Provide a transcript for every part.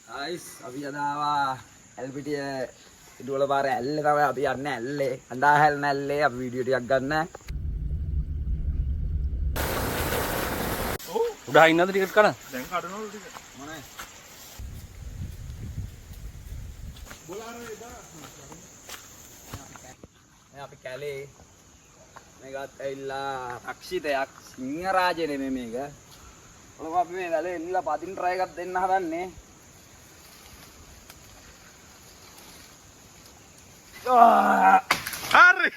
Ice අපි අදාවා ඇල්පිටිය ඉදුවල පාර ඇල්ලේ තමයි අපි යන්නේ ඇල්ලේ අඳාහැල් නැල්ලේ අපි වීඩියෝ ටිකක් ගන්න. ඔව් උඩ ඉන්නද ටිකට් කරන්? දැන් කඩනවලු ටික. මොනේ? බෝලාරේ දා. අපි කැලේ මේකත් ඇවිල්ලා රක්ෂිතයක් සිංහරාජය නෙමෙයි මේක. ඔලම අපි මේ කැලේ එන්නලා පදින් try එකක් දෙන්න හදන්නේ. හරි.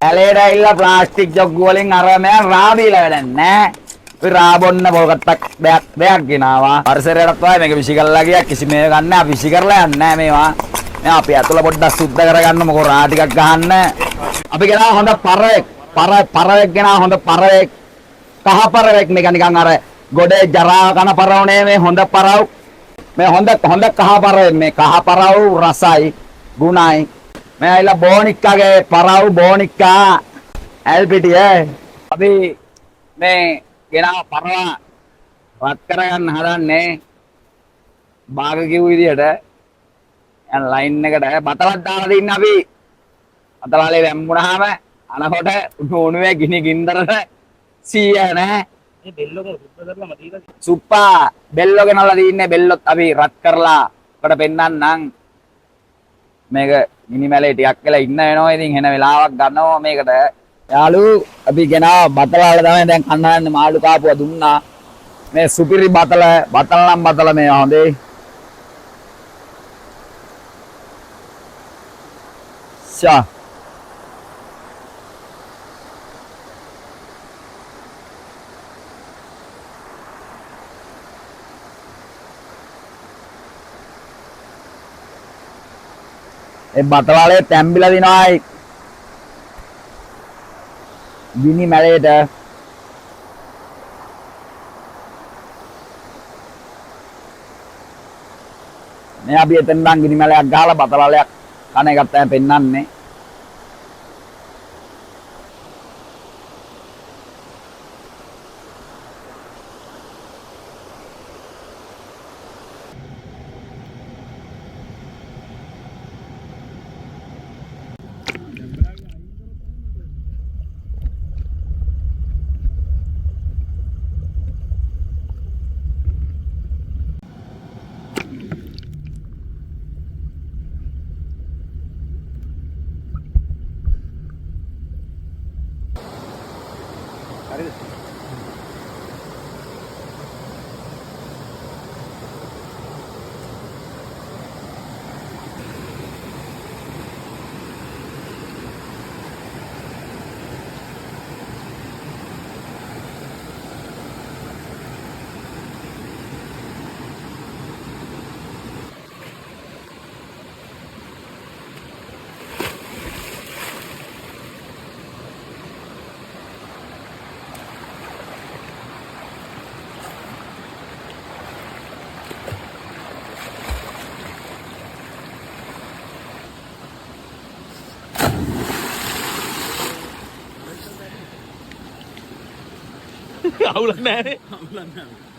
ඇලේට ඇවිල්ලා ප්ලාස්ටික් ජොග්ගු වලින් අර මෙයා රා බීලා වැඩක් නැහැ. අපි රා බොන්න පොල්කට්ටක් බෑග් ගෙනාවා. පරිසරයටත් වයි මේක විසි කරලා ගියා කිසිම මේක ගන්න නැහැ. අපි විසි කරලා යන්නේ නැහැ මේවා. මේ අපි ඇතුළ පොඩ්ඩක් සුද්ධ කරගන්න මොකෝ රා ටිකක් ගහන්න. අපි ගෙනාවා හොඳ පරවෙක් ගෙනාවා හොඳ පරවෙක්. කහ පරවෙක් මේක නිකන් අර ගොඩේ ජරා කන පරවනේ මේ හොඳ පරව්. මේ හොඳ කහ පරවෙක් මේ කහ පරව් රසයි ගුණයි. मैं आइला बोनिक्का के पराउ बोनिक्का एलपीटी है अभी मैं गिना परवा बात करन हदान्ने बाग की हुई थी हटे लाइन ने कटे बतला दाला दिन अभी बतलाले वेम्मुना में अना होटे उन्होंने गिनी गिंदर है सी है ने ये बेल्लो को सुप्पा करला मतीला सुप्पा बेल्लो के नाला दिन ने बेल्लो अभी रत करला कटे पेन्ना नंग මේක මිනිමැලේ ටිකක් වෙලා ඉන්න වෙනවා. ඉතින් එන වෙලාවක් ගන්නවා මේකට. යාළු අපි ගෙනාව බතලාල තමයි දැන් කන්න යන්නේ. මාළු කාපුවා දුන්නා. මේ සුපිරි බතල නම් බතල මේ හොඳේ. ෂා ඒ බතලාලේ තැම්බිලා දිනවයි ගිනි මැලේට මේ අපි එතන නම් ගිනි මැලයක් ගහලා බතලාලයක් කන එකත් තමයි පෙන්නන්නේ. හරිද? අවුලක් නැහැ නේ. අවුලක් නැහැ.